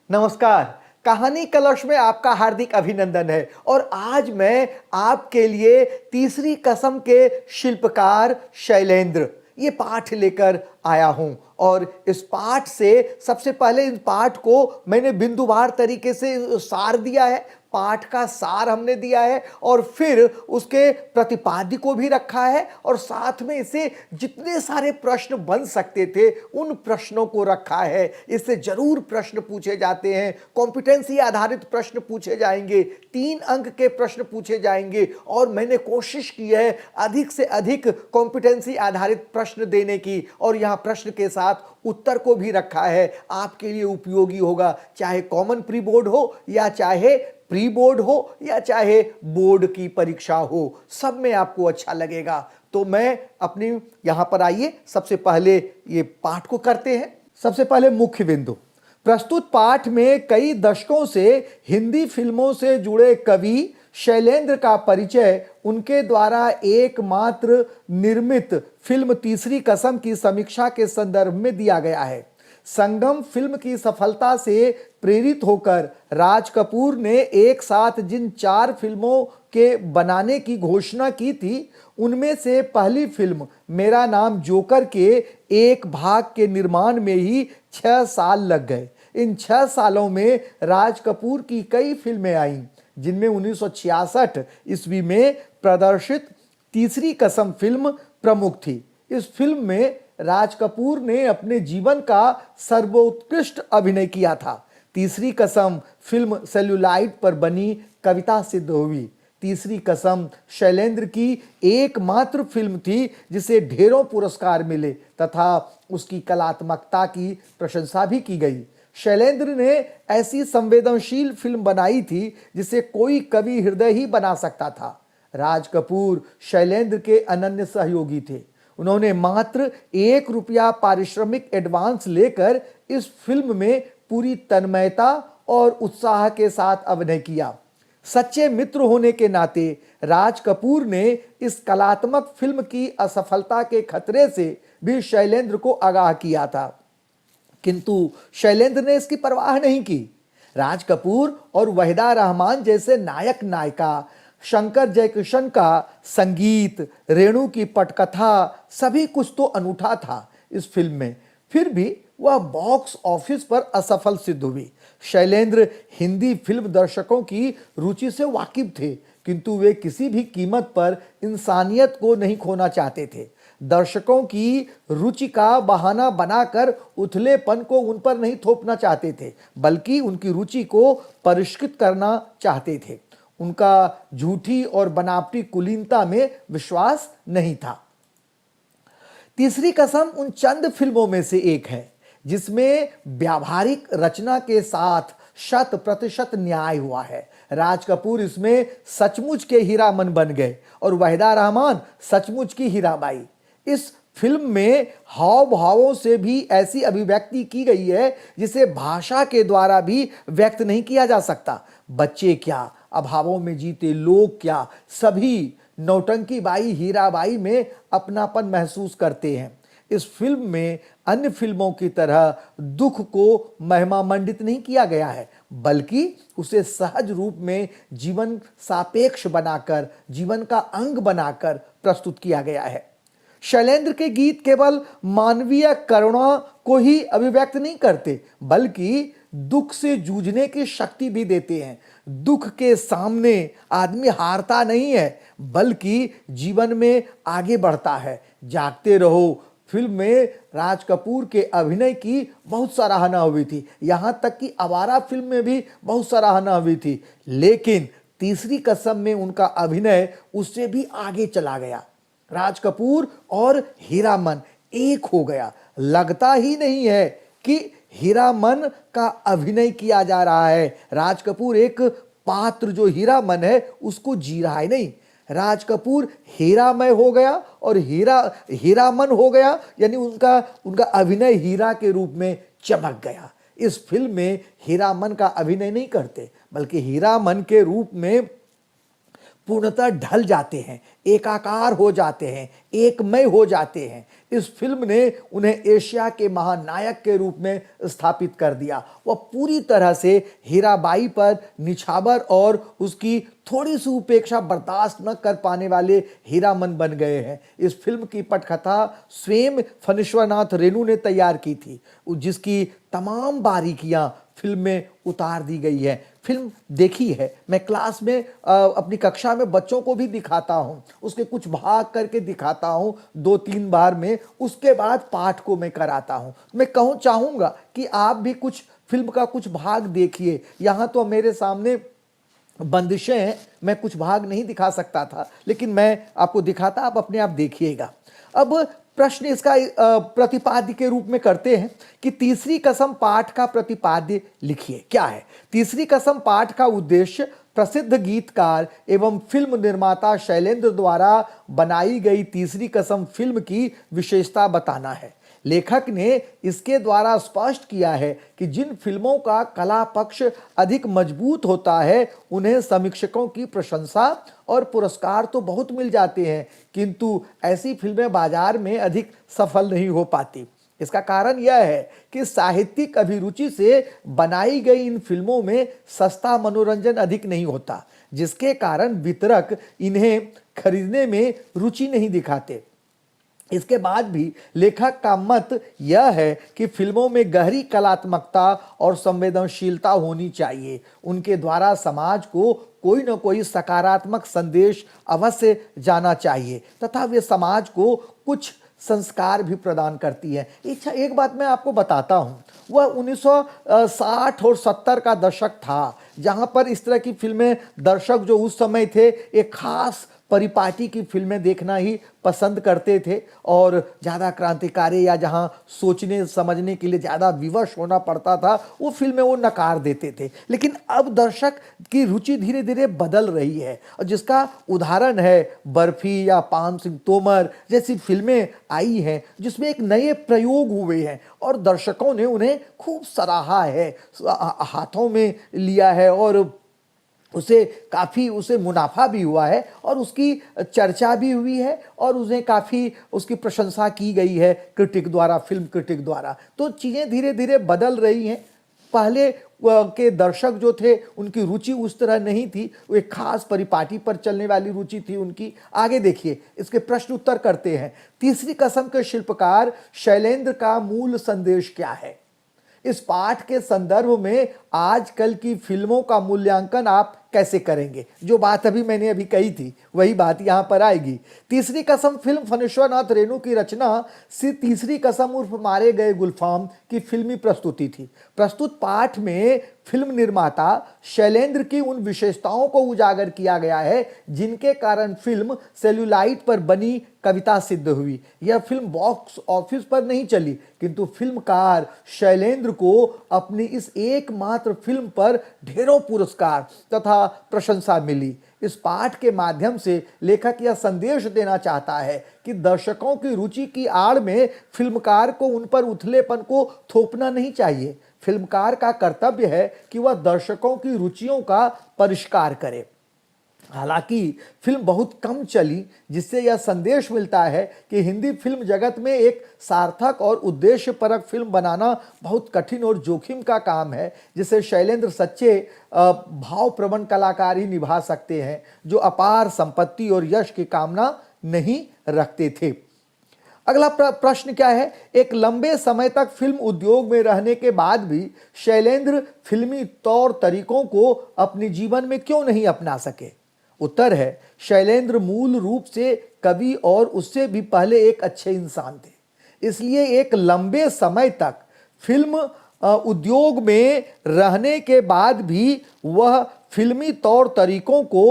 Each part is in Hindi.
नमस्कार। कहानी कलश में आपका हार्दिक अभिनंदन है और आज मैं आपके लिए तीसरी कसम के शिल्पकार शैलेंद्र ये पाठ लेकर आया हूं और इस पाठ से सबसे पहले इस पाठ को मैंने बिंदुवार तरीके से सार दिया है। पाठ का सार हमने दिया है और फिर उसके प्रतिपाद्य को भी रखा है और साथ में इसे जितने सारे प्रश्न बन सकते थे उन प्रश्नों को रखा है। इससे जरूर प्रश्न पूछे जाते हैं, कॉम्पिटेंसी आधारित प्रश्न पूछे जाएंगे, 3 अंक के प्रश्न पूछे जाएंगे और मैंने कोशिश की है अधिक से अधिक कॉम्पिटेंसी आधारित प्रश्न देने की और यहाँ प्रश्न के साथ उत्तर को भी रखा है। आपके लिए उपयोगी होगा, चाहे कॉमन प्री बोर्ड हो या चाहे प्री बोर्ड हो या चाहे बोर्ड की परीक्षा हो, सब में आपको अच्छा लगेगा। तो मैं अपनी यहां पर आइए सबसे पहले ये पाठ को करते हैं। सबसे पहले मुख्य बिंदु। प्रस्तुत पाठ में कई दशकों से हिंदी फिल्मों से जुड़े कवि शैलेंद्र का परिचय उनके द्वारा एकमात्र निर्मित फिल्म तीसरी कसम की समीक्षा के संदर्भ में दिया गया है। संगम फिल्म की सफलता से प्रेरित होकर राज कपूर ने एक साथ जिन 4 फिल्मों के बनाने की घोषणा की थी, उनमें से पहली फिल्म मेरा नाम जोकर के एक भाग के निर्माण में ही 6 साल लग गए। इन 6 सालों में राज कपूर की कई फिल्में आईं, जिनमें 1966 ईस्वी में प्रदर्शित तीसरी कसम फिल्म प्रमुख थी। इस फिल्म में राज कपूर ने अपने जीवन का सर्वोत्कृष्ट अभिनय किया था। तीसरी कसम फिल्म सेल्यूलाइट पर बनी कविता सिद्ध हुई। तीसरी कसम शैलेंद्र की एकमात्र फिल्म थी जिसे ढेरों पुरस्कार मिले तथा उसकी कलात्मकता की प्रशंसा भी की गई। शैलेंद्र ने ऐसी संवेदनशील फिल्म बनाई थी जिसे कोई कवि हृदय ही बना सकता था। राज कपूर शैलेंद्र के अनन्य सहयोगी थे। उन्होंने मात्र ₹1 पारिश्रमिक एडवांस लेकर इस फिल्म में पूरी तन्मयता और उत्साह के साथ अभिनय किया। सच्चे मित्र होने के नाते राज कपूर ने इस कलात्मक फिल्म की असफलता के खतरे से भी शैलेंद्र को आगाह किया था, किंतु शैलेंद्र ने इसकी परवाह नहीं की। राज कपूर और वहीदा रहमान जैसे नायक नायिका, शंकर जयकिशन का संगीत, रेणु की पटकथा, सभी कुछ तो अनूठा था इस फिल्म में। फिर भी वह बॉक्स ऑफिस पर असफल सिद्ध हुई। शैलेंद्र हिंदी फिल्म दर्शकों की रुचि से वाकिफ थे, किंतु वे किसी भी कीमत पर इंसानियत को नहीं खोना चाहते थे। दर्शकों की रुचि का बहाना बनाकर उथलेपन को उन पर नहीं थोपना चाहते थे, बल्कि उनकी रुचि को परिष्कृत करना चाहते थे। उनका झूठी और बनावटी कुलीनता में विश्वास नहीं था। तीसरी कसम उन चंद फिल्मों में से एक है जिसमें व्यावहारिक रचना के साथ 100% न्याय हुआ है। राज कपूर इसमें सचमुच के हीरामन बन गए और वहीदा रहमान सचमुच की हीराबाई। इस फिल्म में हाव भावों से भी ऐसी अभिव्यक्ति की गई है जिसे भाषा के द्वारा भी व्यक्त नहीं किया जा सकता। बच्चे क्या, अभावों में जीते लोग क्या, सभी नौटंकी बाई हीराबाई में अपनापन महसूस करते हैं। इस फिल्म में अन्य फिल्मों की तरह दुख को महिमा मंडित नहीं किया गया है, बल्कि उसे सहज रूप में जीवन सापेक्ष बनाकर, जीवन का अंग बनाकर प्रस्तुत किया गया है। शैलेंद्र के गीत केवल मानवीय करुणा को ही अभिव्यक्त नहीं करते, बल्कि दुख से जूझने की शक्ति भी देते हैं। दुख के सामने आदमी हारता नहीं है, बल्कि जीवन में आगे बढ़ता है। जागते रहो फिल्म में राज कपूर के अभिनय की बहुत सराहना हुई थी, यहां तक कि आवारा फिल्म में भी बहुत सराहना हुई थी, लेकिन तीसरी कसम में उनका अभिनय उससे भी आगे चला गया। राज कपूर और हीरामन एक हो गया। लगता ही नहीं है कि हीरामन का अभिनय किया जा रहा है। राज कपूर एक पात्र जो हीरामन है उसको जी रहा है, नहीं, राज कपूर हीरामय हो गया और हीरामन हो गया, यानी उनका अभिनय हीरा के रूप में चमक गया। इस फिल्म में हीरामन का अभिनय नहीं करते, बल्कि हीरामन के रूप में पूर्णतः ढल जाते हैं, एकाकार हो जाते हैं, एकमय हो जाते हैं। इस फिल्म ने उन्हें एशिया के महानायक के रूप में स्थापित कर दिया। वह पूरी तरह से हीराबाई पर निछावर और उसकी थोड़ी सी उपेक्षा बर्दाश्त न कर पाने वाले हीरामन बन गए हैं। इस फिल्म की पटकथा स्वयं फणीश्वरनाथ रेणु ने तैयार की थी, जिसकी तमाम बारीकियां फिल्म में उतार दी गई है। फिल्म देखी है, मैं क्लास में अपनी कक्षा में बच्चों को भी दिखाता हूँ, उसके कुछ भाग करके दिखाता हूँ 2-3 बार में, उसके बाद पाठ को मैं कराता हूँ। मैं चाहूँगा कि आप भी कुछ फिल्म का कुछ भाग देखिए। यहाँ तो मेरे सामने बंदिशें हैं, मैं कुछ भाग नहीं दिखा सकता था, लेकिन मैं आपको दिखाता, आप अपने आप देखिएगा। अब प्रश्न इसका प्रतिपाद्य के रूप में करते हैं कि तीसरी कसम पाठ का प्रतिपाद्य लिखिए। क्या है तीसरी कसम पाठ का उद्देश्य? प्रसिद्ध गीतकार एवं फिल्म निर्माता शैलेंद्र द्वारा बनाई गई तीसरी कसम फिल्म की विशेषता बताना है। लेखक ने इसके द्वारा स्पष्ट किया है कि जिन फिल्मों का कला पक्ष अधिक मजबूत होता है उन्हें समीक्षकों की प्रशंसा और पुरस्कार तो बहुत मिल जाते हैं, किंतु ऐसी फिल्में बाजार में अधिक सफल नहीं हो पाती। इसका कारण यह है कि साहित्यिक अभिरुचि से बनाई गई इन फिल्मों में सस्ता मनोरंजन अधिक नहीं होता, जिसके कारण वितरक इन्हें खरीदने में रुचि नहीं दिखाते। इसके बाद भी लेखक का मत यह है कि फिल्मों में गहरी कलात्मकता और संवेदनशीलता होनी चाहिए। उनके द्वारा समाज को कोई न कोई सकारात्मक संदेश अवश्य जाना चाहिए तथा वे समाज को कुछ संस्कार भी प्रदान करती है। अच्छा, एक बात मैं आपको बताता हूँ, वह 1960 और 70 का दशक था, जहाँ पर इस तरह की फिल्में दर्शक जो उस समय थे एक खास परिपाटी की फिल्में देखना ही पसंद करते थे और ज़्यादा क्रांतिकारी या जहाँ सोचने समझने के लिए ज़्यादा विवश होना पड़ता था वो फिल्में वो नकार देते थे। लेकिन अब दर्शक की रुचि धीरे धीरे बदल रही है और जिसका उदाहरण है बर्फी या पान सिंह तोमर जैसी फिल्में आई हैं जिसमें एक नए प्रयोग हुए हैं और दर्शकों ने उन्हें खूब सराहा है, हाथों में लिया है और उसे मुनाफा भी हुआ है और उसकी चर्चा भी हुई है और उन्हें काफ़ी उसकी प्रशंसा की गई है क्रिटिक द्वारा, फिल्म क्रिटिक द्वारा। तो चीज़ें धीरे धीरे बदल रही हैं। पहले के दर्शक जो थे उनकी रुचि उस तरह नहीं थी, वो एक खास परिपाटी पर चलने वाली रुचि थी उनकी। आगे देखिए, इसके प्रश्न उत्तर करते हैं। तीसरी कसम के शिल्पकार शैलेंद्र का मूल संदेश क्या है? इस पाठ के संदर्भ में आजकल की फिल्मों का मूल्यांकन आप कैसे करेंगे? जो बात मैंने अभी कही थी वही बात यहाँ पर आएगी। तीसरी कसम फिल्म फणीश्वरनाथ रेणु की रचना सी तीसरी कसम उर्फ मारे गए गुलफाम की फिल्मी प्रस्तुति थी। प्रस्तुत पाठ में फिल्म निर्माता शैलेंद्र की उन विशेषताओं को उजागर किया गया है जिनके कारण फिल्म सेल्यूलाइट पर बनी कविता सिद्ध हुई। यह फिल्म बॉक्स ऑफिस पर नहीं चली, किंतु फिल्मकार शैलेंद्र को अपनी इस एकमात्र फिल्म पर ढेरों पुरस्कार तथा प्रशंसा मिली। इस पाठ के माध्यम से लेखक यह संदेश देना चाहता है कि दर्शकों की रुचि की आड़ में फिल्मकार को उन पर उथलेपन को थोपना नहीं चाहिए। फिल्मकार का कर्तव्य है कि वह दर्शकों की रुचियों का परिष्कार करे। हालांकि फिल्म बहुत कम चली, जिससे यह संदेश मिलता है कि हिंदी फिल्म जगत में एक सार्थक और उद्देश्यपरक फिल्म बनाना बहुत कठिन और जोखिम का काम है, जिसे शैलेंद्र सच्चे भावप्रवण कलाकार ही निभा सकते हैं, जो अपार संपत्ति और यश की कामना नहीं रखते थे। अगला प्रश्न क्या है? एक लंबे समय तक फिल्म उद्योग में रहने के बाद भी शैलेंद्र फिल्मी तौर तरीकों को अपने जीवन में क्यों नहीं अपना सके? उत्तर है, शैलेंद्र मूल रूप से कवि और उससे भी पहले एक अच्छे इंसान थे। इसलिए एक लंबे समय तक फिल्म उद्योग में रहने के बाद भी वह फिल्मी तौर तरीकों को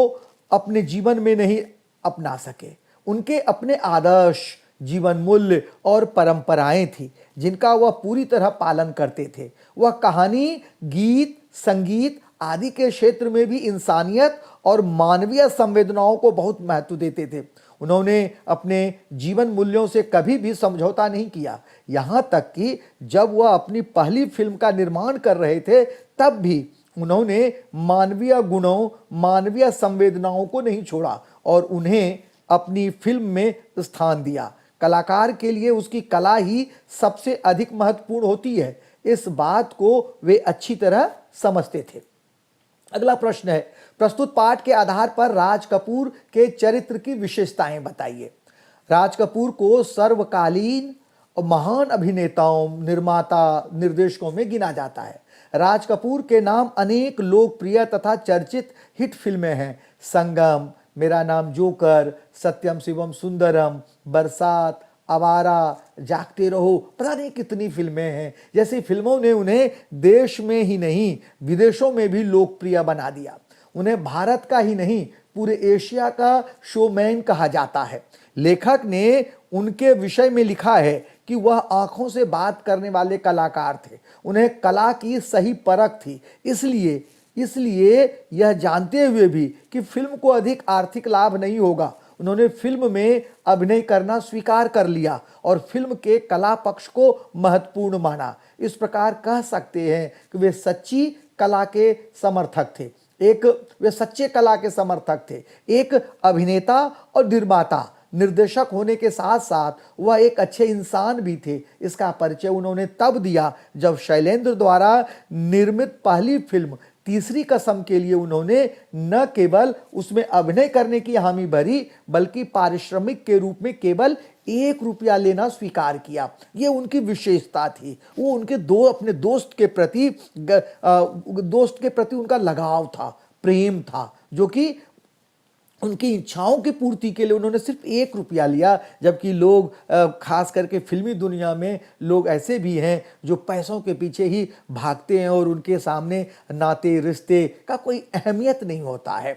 अपने जीवन में नहीं अपना सके। उनके अपने आदर्श, जीवन मूल्य और परंपराएं थी जिनका वह पूरी तरह पालन करते थे। वह कहानी, गीत, संगीत आदि के क्षेत्र में भी इंसानियत और मानवीय संवेदनाओं को बहुत महत्व देते थे। उन्होंने अपने जीवन मूल्यों से कभी भी समझौता नहीं किया। यहाँ तक कि जब वह अपनी पहली फिल्म का निर्माण कर रहे थे तब भी उन्होंने मानवीय गुणों, मानवीय संवेदनाओं को नहीं छोड़ा और उन्हें अपनी फिल्म में स्थान दिया। कलाकार के लिए उसकी कला ही सबसे अधिक महत्वपूर्ण होती है, इस बात को वे अच्छी तरह समझते थे। अगला प्रश्न है, प्रस्तुत पाठ के आधार पर राज कपूर के चरित्र की विशेषताएं बताइए। राज कपूर को सर्वकालीन और महान अभिनेताओं, निर्माता, निर्देशकों में गिना जाता है। राज कपूर के नाम अनेक लोकप्रिय तथा चर्चित हिट फिल्में हैं। संगम, मेरा नाम जोकर, सत्यम शिवम सुंदरम, बरसात, आवारा, जागते रहो, पता नहीं कितनी फिल्में हैं। जैसी फिल्मों ने उन्हें देश में ही नहीं विदेशों में भी लोकप्रिय बना दिया। उन्हें भारत का ही नहीं पूरे एशिया का शोमैन कहा जाता है। लेखक ने उनके विषय में लिखा है कि वह आंखों से बात करने वाले कलाकार थे। उन्हें कला की सही परख थी। इसलिए यह जानते हुए भी कि फिल्म को अधिक आर्थिक लाभ नहीं होगा, उन्होंने फिल्म में अभिनय करना स्वीकार कर लिया और फिल्म के कला पक्ष को महत्वपूर्ण माना। इस प्रकार कह सकते हैं कि वे सच्ची कला के समर्थक थे। वे सच्चे कला के समर्थक थे। एक अभिनेता और निर्माता, निर्देशक होने के साथ साथ वह एक अच्छे इंसान भी थे। इसका परिचय उन्होंने तब दिया जब शैलेंद्र द्वारा निर्मित पहली फिल्म तीसरी कसम के लिए उन्होंने न केवल उसमें अभिनय करने की हामी भरी, बल्कि पारिश्रमिक के रूप में केवल ₹1 लेना स्वीकार किया। ये उनकी विशेषता थी। वो उनके अपने दोस्त के प्रति उनका लगाव था, प्रेम था, जो कि उनकी इच्छाओं की पूर्ति के लिए उन्होंने सिर्फ ₹1 लिया। जबकि लोग, खास करके फिल्मी दुनिया में लोग ऐसे भी हैं जो पैसों के पीछे ही भागते हैं और उनके सामने नाते रिश्ते का कोई अहमियत नहीं होता है।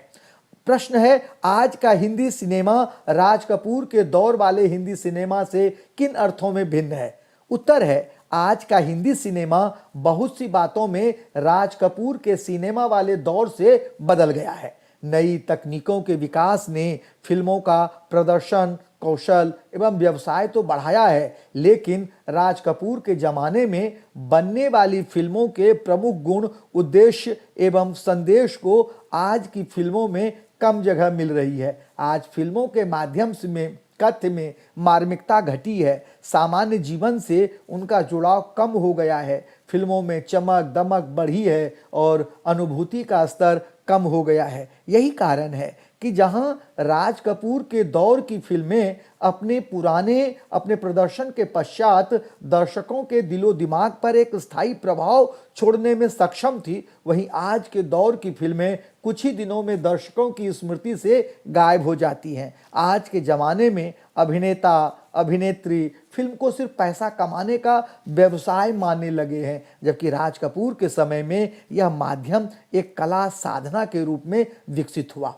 प्रश्न है, आज का हिंदी सिनेमा राज कपूर के दौर वाले हिंदी सिनेमा से किन अर्थों में भिन्न है? उत्तर है, आज का हिंदी सिनेमा बहुत सी बातों में राज कपूर के सिनेमा वाले दौर से बदल गया है। नई तकनीकों के विकास ने फिल्मों का प्रदर्शन, कौशल एवं व्यवसाय तो बढ़ाया है, लेकिन राज कपूर के जमाने में बनने वाली फिल्मों के प्रमुख गुण, उद्देश्य एवं संदेश को आज की फिल्मों में कम जगह मिल रही है। आज फिल्मों के माध्यम से कथ्य में मार्मिकता घटी है। सामान्य जीवन से उनका जुड़ाव कम हो गया है। फिल्मों में चमक दमक बढ़ी है और अनुभूति का स्तर कम हो गया है। यही कारण है कि जहां राज कपूर के दौर की फिल्में अपने प्रदर्शन के पश्चात दर्शकों के दिलो दिमाग पर एक स्थायी प्रभाव छोड़ने में सक्षम थी, वहीं आज के दौर की फिल्में कुछ ही दिनों में दर्शकों की स्मृति से गायब हो जाती हैं। आज के ज़माने में अभिनेता, अभिनेत्री फिल्म को सिर्फ पैसा कमाने का व्यवसाय मानने लगे हैं, जबकि राज कपूर के समय में यह माध्यम एक कला साधना के रूप में विकसित हुआ।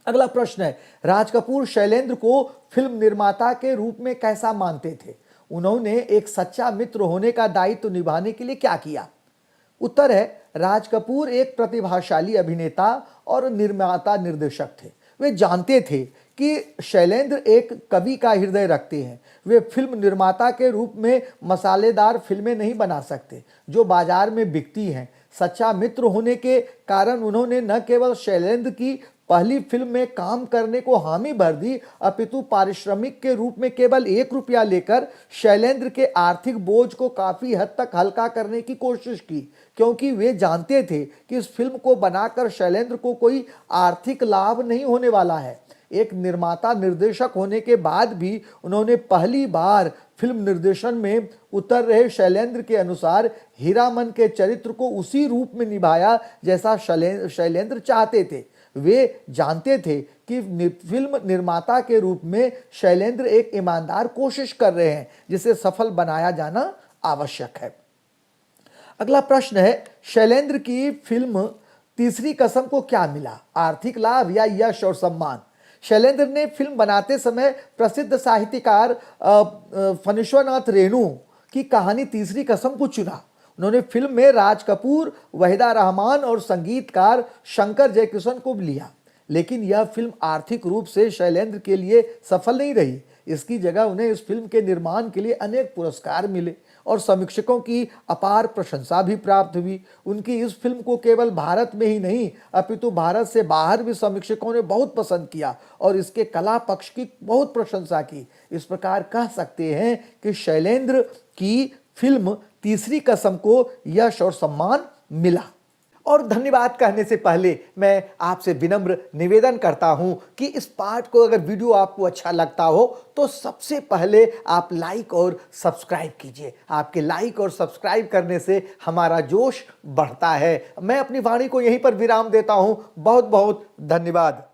अगला प्रश्न है, राज कपूर शैलेंद्र को फिल्म निर्माता के रूप में कैसा मानते थे? उन्होंने एक सच्चा मित्र होने का दायित्व निभाने के लिए क्या किया? उत्तर है, राज कपूर एक प्रतिभाशाली अभिनेता और निर्माता निर्देशक थे। वे जानते थे कि शैलेंद्र एक कवि का हृदय रखते हैं। वे फिल्म निर्माता के रूप में मसालेदार फिल्में नहीं बना सकते जो बाजार में बिकती हैं। सच्चा मित्र होने के कारण उन्होंने न केवल शैलेंद्र की पहली फिल्म में काम करने को हामी भर दी, अपितु पारिश्रमिक के रूप में केवल ₹1 लेकर शैलेंद्र के आर्थिक बोझ को काफी हद तक हल्का करने की कोशिश की, क्योंकि वे जानते थे कि इस फिल्म को बनाकर शैलेंद्र को कोई आर्थिक लाभ नहीं होने वाला है। एक निर्माता निर्देशक होने के बाद भी उन्होंने पहली बार फिल्म निर्देशन में उतर रहे शैलेंद्र के अनुसार हीरामन के चरित्र को उसी रूप में निभाया जैसा शैलेंद्र चाहते थे। वे जानते थे कि फिल्म निर्माता के रूप में शैलेंद्र एक ईमानदार कोशिश कर रहे हैं जिसे सफल बनाया जाना आवश्यक है। अगला प्रश्न है, शैलेंद्र की फिल्म तीसरी कसम को क्या मिला? आर्थिक लाभ या यश और सम्मान? शैलेंद्र ने फिल्म बनाते समय प्रसिद्ध साहित्यकार फणीश्वरनाथ रेणु की कहानी तीसरी कसम को चुना। उन्होंने फिल्म में राज कपूर, वहीदा रहमान और संगीतकार शंकर जयकिशन को लिया, लेकिन यह फिल्म आर्थिक रूप से शैलेंद्र के लिए सफल नहीं रही। इसकी जगह उन्हें इस फिल्म के निर्माण के लिए अनेक पुरस्कार मिले और समीक्षकों की अपार प्रशंसा भी प्राप्त हुई। उनकी इस फिल्म को केवल भारत में ही नहीं अपितु भारत से बाहर भी समीक्षकों ने बहुत पसंद किया और इसके कला पक्ष की बहुत प्रशंसा की। इस प्रकार कह सकते हैं कि शैलेंद्र की फिल्म तीसरी कसम को यश और सम्मान मिला। और धन्यवाद कहने से पहले मैं आपसे विनम्र निवेदन करता हूं कि इस पाठ को अगर वीडियो आपको अच्छा लगता हो तो सबसे पहले आप लाइक और सब्सक्राइब कीजिए। आपके लाइक और सब्सक्राइब करने से हमारा जोश बढ़ता है। मैं अपनी वाणी को यहीं पर विराम देता हूं। बहुत बहुत धन्यवाद।